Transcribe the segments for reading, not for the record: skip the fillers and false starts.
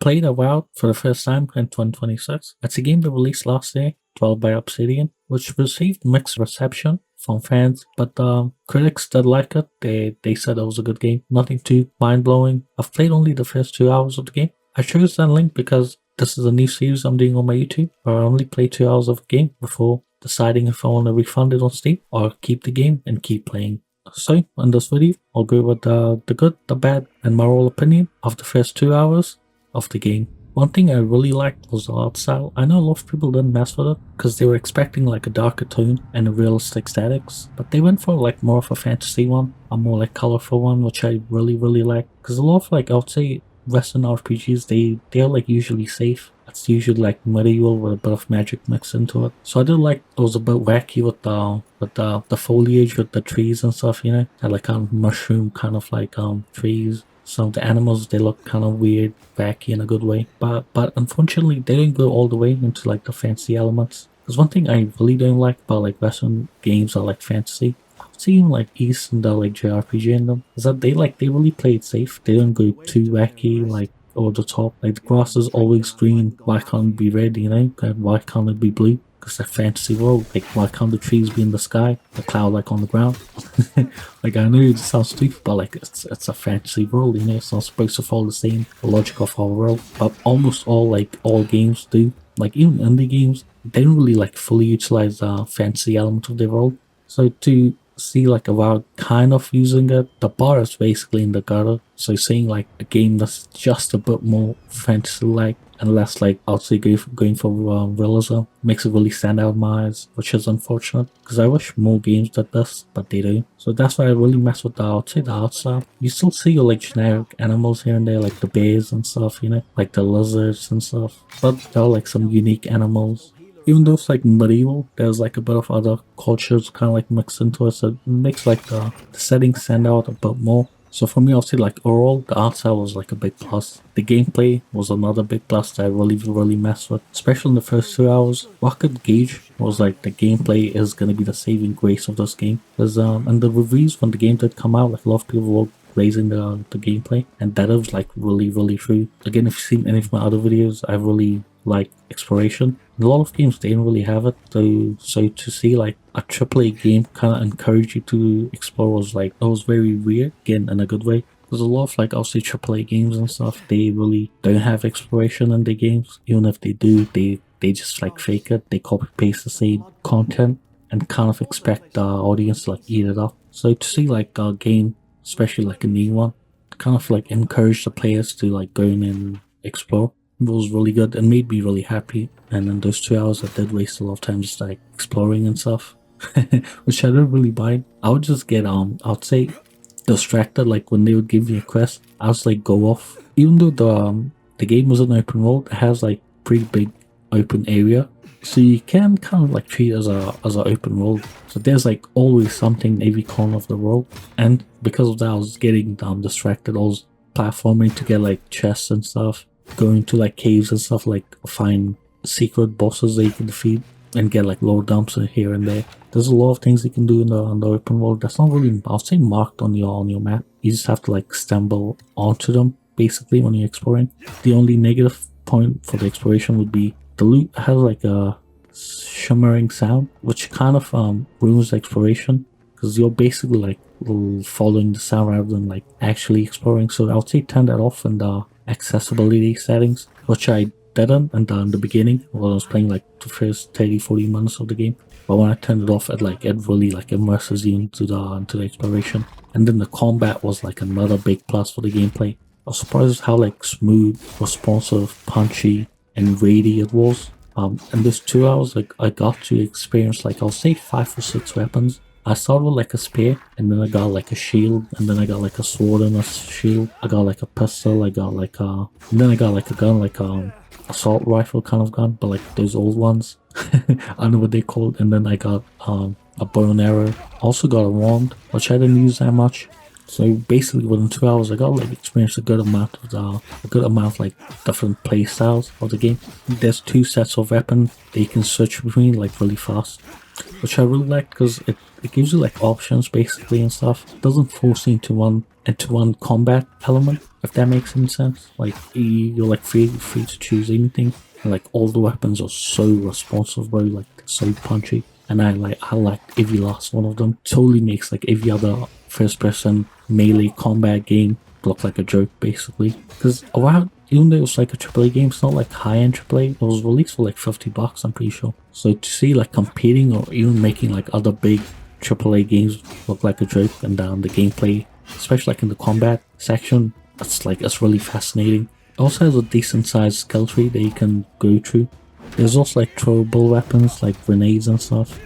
played Avowed for the first time in 2026. It's a game that released last year, developed by Obsidian, which received mixed reception from fans, but critics did like it. They said it was a good game. Nothing too mind blowing. I've played only the first 2 hours of the game. I chose that link because this is a new series I'm doing on my YouTube, where I only play 2 hours of a game before deciding if I want to refund it on Steam or keep the game and keep playing. So, in this video, I'll go with the good, the bad, and moral opinion of the first 2 hours of the game. One thing I really liked was the art style. I know a lot of people didn't mess with it because they were expecting like a darker tone and a realistic aesthetics, but they went for like more of a fantasy one, a more like colorful one, which I really like. Because a lot of like I would say Western RPGs, they're like usually safe. It's usually like medieval with a bit of magic mixed into it. So I did like it was a bit wacky with the foliage with the trees and stuff, you know, and like kind of mushroom kind of like trees. Some of the animals they look kind of weird, wacky in a good way. But unfortunately they didn't go all the way into like the fancy elements. There's one thing I really don't like about like Western games or like fantasy. I've seen like East and the like JRPG in them is that they really play it safe. They don't go too wacky like over the top. Like the grass is always green. Why can't it be red? You know? And why can't it be blue? Because it's a fantasy world. Like why can't the trees be in the sky? The cloud like on the ground? Like I know it sounds stupid, but like it's a fantasy world. You know, it's not supposed to follow the same logic of our world. But almost all games do. Like even indie games, they don't really like fully utilize the fantasy element of their world. So to see like about kind of using it, the bar is basically in the gutter. So seeing like a game that's just a bit more fantasy like and less like I'll say going for realism makes it really stand out in my eyes, which is unfortunate because I wish more games did this, but they do. So that's why I really mess with the I'll say the art style. You still see your like generic animals here and there, like the bears and stuff, you know, like the lizards and stuff, but there are like some unique animals. Even though it's like medieval, there's like a bit of other cultures kind of like mixed into it, so it makes like the setting stand out a bit more. So for me, I'll say like overall, the art style was like a big plus. The gameplay was another big plus that I really messed with, especially in the first 2 hours. What I could gauge was like the gameplay is gonna be the saving grace of this game. Because and the reviews when the game did come out, like a lot of people were praising the gameplay, and that was like really true. Again, if you've seen any of my other videos, I really like exploration. In a lot of games they don't really have it, so to see like a AAA game kind of encourage you to explore was like it was very weird, again in a good way. There's a lot of like obviously AAA games and stuff, they really don't have exploration in their games. Even if they do, they just like fake it. They copy paste the same content and kind of expect the audience to like eat it up. So to see like a game, especially like a new one, kind of like encourage the players to like go in and explore. It was really good and made me really happy. And in those 2 hours, I did waste a lot of time just like exploring and stuff, which I don't really mind. I would just get I'd say distracted. Like when they would give me a quest, I was like go off. Even though the game was an open world, it has like pretty big open area, so you can kind of like treat it as an open world. So there's like always something in every corner of the world, and because of that, I was getting distracted. I was platforming to get like chests and stuff, going to like caves and stuff, like find secret bosses that you can defeat and get like lower dumps here and there. There's a lot of things you can do in the open world that's not really, I'll say, marked on your map. You just have to like stumble onto them basically when you're exploring. The only negative point for the exploration would be the loot has like a shimmering sound, which kind of ruins the exploration because you're basically like following the sound rather than like actually exploring. So I'll say turn that off in the accessibility settings, which I didn't in the beginning when I was playing like the first 30-40 minutes of the game. But when I turned it off, it really like immerses you into the exploration. And then the combat was like another big plus for the gameplay. I was surprised how like smooth, responsive, punchy, and weighty it was. In this 2 hours, like I got to experience like I'll say 5 or 6 weapons. I started with like a spear, and then I got like a shield, and then I got like a sword and a shield. I got like a pistol. I got like and then I got like a gun, like assault rifle kind of gun, but like those old ones. I don't know what they called. And then I got a bow and arrow. Also got a wand, which I didn't use that much. So basically within 2 hours I got like experience a good amount of like different play styles of the game. There's 2 sets of weapons that you can switch between like really fast, which I really like because it gives you like options basically and stuff. It doesn't force you into one into one combat element, if that makes any sense. Like you're like free to choose anything. And, like all the weapons are so responsive, bro. Like so punchy. And I like every last one of them. Totally makes like every other first person melee combat game look like a joke basically. Because Avowed, even though it was like a AAA game, it's not like high-end AAA. It was released for like $50, I'm pretty sure. So to see like competing or even making like other big AAA games look like a joke, and the gameplay, especially like in the combat section, it's really fascinating. It also has a decent sized skill tree that you can go through. There's also like throwable weapons like grenades and stuff.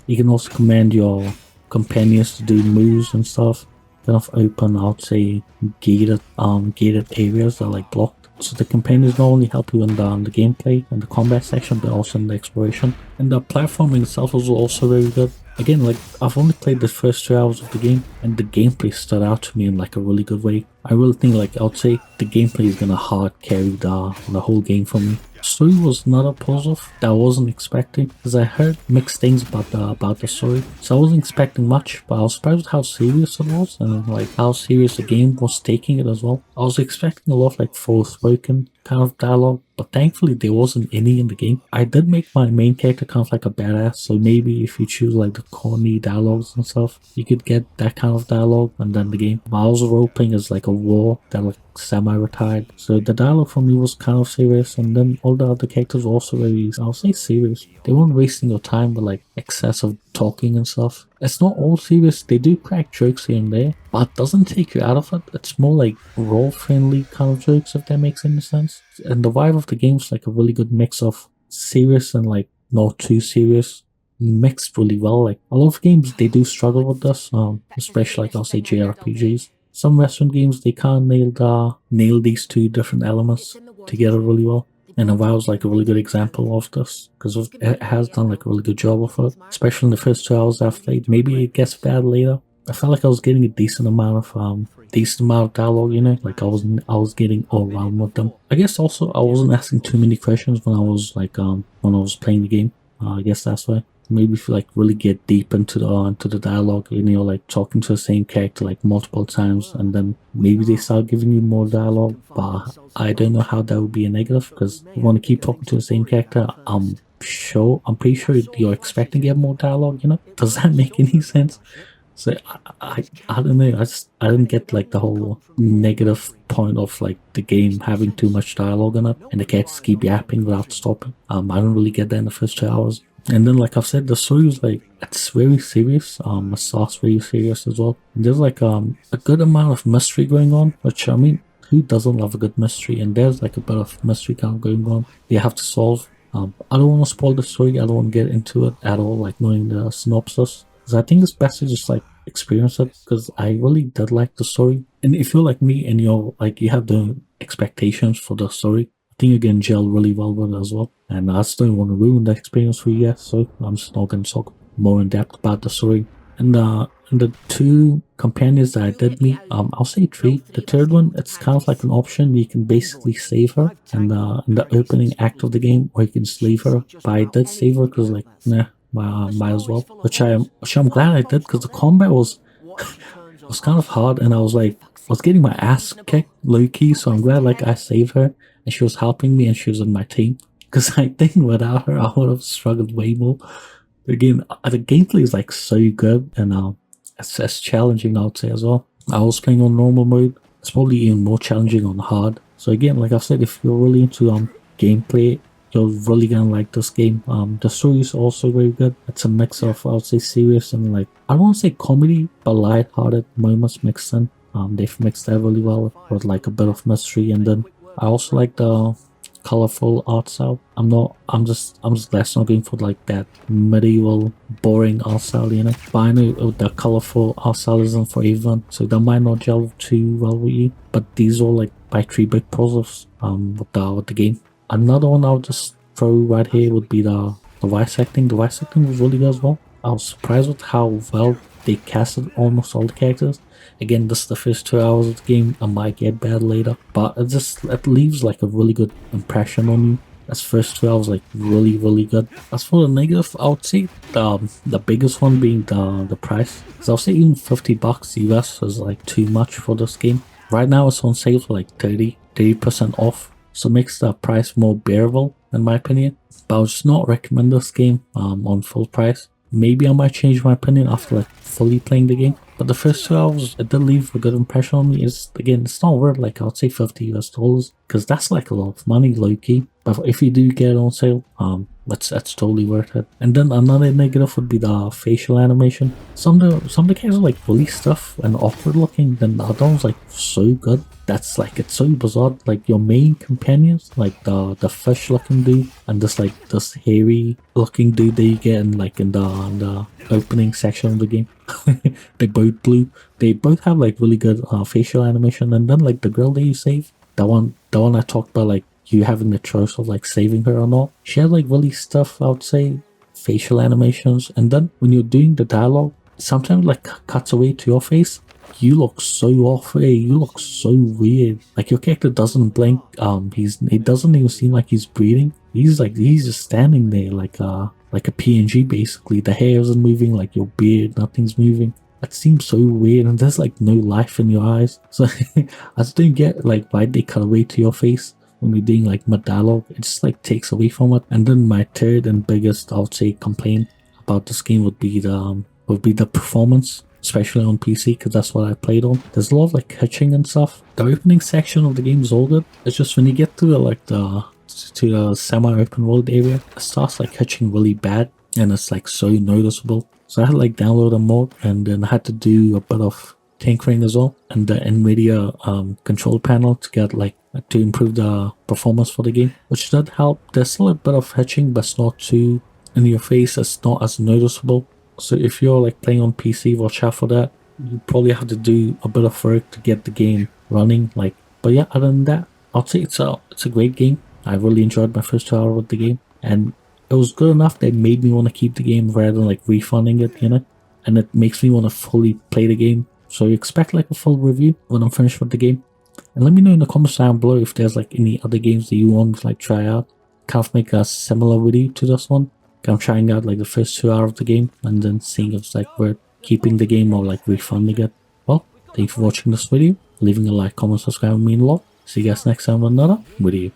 You can also command your companions to do moves and stuff. Kind of open, I would say, gated areas that are like blocked. So the companions not only help you in the gameplay and the combat section, but also in the exploration. And the platforming itself was also very good. Again, like I've only played the first 2 hours of the game, and the gameplay stood out to me in like a really good way. I really think like I would say the gameplay is gonna hard carry the whole game for me. Story was not a positive that I wasn't expecting, because I heard mixed things about the story. So I wasn't expecting much, but I was surprised with how serious it was and like how serious the game was taking it as well. I was expecting a lot of like forspoken kind of dialogue, but thankfully there wasn't any in the game. I did make my main character kind of like a badass, so maybe if you choose like the corny dialogues and stuff, you could get that kind of dialogue and then the game. But I was role playing as like a war that like semi-retired, so the dialogue for me was kind of serious, and then all the other characters were also very, I'll say, serious. They weren't wasting your time with like excessive talking and stuff. It's not all serious, they do crack jokes here and there, but it doesn't take you out of it. It's more like role-friendly kind of jokes, if that makes any sense. And the vibe of the game is like a really good mix of serious and like not too serious, mixed really well. Like a lot of games, they do struggle with this, especially like I'll say JRPGs. Some Western games, they can't nail these two different elements together really well. And Avowed's like a really good example of this, because it has done like a really good job of it, especially in the first 2 hours I've played. Maybe it gets bad later. I felt like I was getting a decent amount of dialogue, you know, like I was getting all around with them. I guess also I wasn't asking too many questions when I was playing the game. I guess that's why. Maybe if you like really get deep into the dialogue, and you're like talking to the same character like multiple times, and then maybe they start giving you more dialogue. But I don't know how that would be a negative, because you want to keep talking to the same character. I'm pretty sure you're expecting to get more dialogue. You know, does that make any sense? So I don't know. I didn't get like the whole negative point of like the game having too much dialogue in it and the characters keep yapping without stopping. I don't really get that in the first 2 hours. And then, like I've said, the story is like, it's very serious. It starts very serious as well. And there's like a good amount of mystery going on, which I mean, who doesn't love a good mystery? And there's like a bit of mystery kind of going on you have to solve. I don't want to spoil the story. I don't want to get into it at all, like knowing the synopsis, because I think it's best to just like experience it, because I really did like the story. And if you're like me and you're like, you have the expectations for the story, I think you're gonna gel really well with it as well. And I just don't want to ruin the experience for you yet, so I'm just not going to talk more in depth about the story. And the two companions that I did meet, I'll say three. The third one, it's kind of like an option. You can basically save her in the opening act of the game, or you can just leave her. But I did save her because like, nah, might as well. Which I'm glad I did, because the combat was was kind of hard, and I was getting my ass kicked low key. So I'm glad like I saved her, and she was helping me, and she was in my team. Because I think without her, I would have struggled way more. Again, the gameplay is like so good, and it's challenging, I would say, as well. I was playing on normal mode. It's probably even more challenging on hard. So again, like I've said, if you're really into gameplay, you're really gonna like this game. The story is also very good. It's a mix of, I would say, serious and like, I don't want to say comedy, but light-hearted moments mixed in. They've mixed that really well with like a bit of mystery, and then I also like the colorful art style. I'm just glad it's not going for like that medieval boring art style, you know. But I know the colorful art style isn't for everyone, so that might not gel too well with you. But these are like my three big positives with the game. Another one I'll just throw right here would be the voice acting. The voice acting was really good as well. I was surprised with how well they casted almost all the characters. Again, this is the first 2 hours of the game. I might get bad later, but it leaves like a really good impression on you. As first 2 hours like really good. As for the negative, I would say the biggest one being the price. Because I would say even $50 US is like too much for this game. Right now it's on sale for like 30% off. So it makes the price more bearable in my opinion. But I would just not recommend this game on full price. Maybe I might change my opinion after like fully playing the game. But the first 2 hours, it did leave a good impression on me. Again, it's not worth like I would say $50 because that's like a lot of money, low key. But if you do get it on sale, that's totally worth it. And then another negative would be the facial animation. Some of the guys are like really stuff and awkward looking. Then the other one's like so good. That's like it's so bizarre. Like your main companions, like the fish looking dude and this hairy looking dude that you get in like in the opening section of the game. They both blue. They both have like really good facial animation. And then like the girl that you save, the one I talked about, like you having the choice of like saving her or not. She had like really stuff, I would say, facial animations. And then when you're doing the dialogue, sometimes like cuts away to your face. You look so off, you look so weird. Like your character doesn't blink. He doesn't even seem like he's breathing. He's just standing there like a PNG basically. The hair isn't moving, like your beard, nothing's moving. That seems so weird, and there's like no life in your eyes. So I just don't get like why they cut away to your face when we're doing like mid dialogue. It just like takes away from it. And then my third and biggest, I would say, complaint about this game would be the performance, especially on PC, because that's what I played on. There's a lot of like hitching and stuff. The opening section of the game is all good. It's just when you get to the semi-open world area, it starts like hitching really bad, and it's like so noticeable. So I had like download a mod, and then I had to do a bit of tinkering as well, and the NVIDIA control panel to get like to improve the performance for the game, which did help. There's still a bit of hitching, but it's not too in your face. It's not as noticeable. So if you're like playing on PC, watch out for that. You probably have to do a bit of work to get the game running. But yeah, other than that, I'd say it's a great game. I really enjoyed my first 2 hours with the game, and it was good enough that it made me want to keep the game rather than like refunding it, and it makes me want to fully play the game. So you expect like a full review when I'm finished with the game, and let me know in the comments down below if there's like any other games that you want to like try out. Kind of make a similar video to this one. I'm trying out like the first 2 hours of the game and then seeing if it's like worth keeping the game or like refunding it. Well, thank you for watching this video, leaving a like, comment, subscribe, would mean a lot. See you guys next time with another video.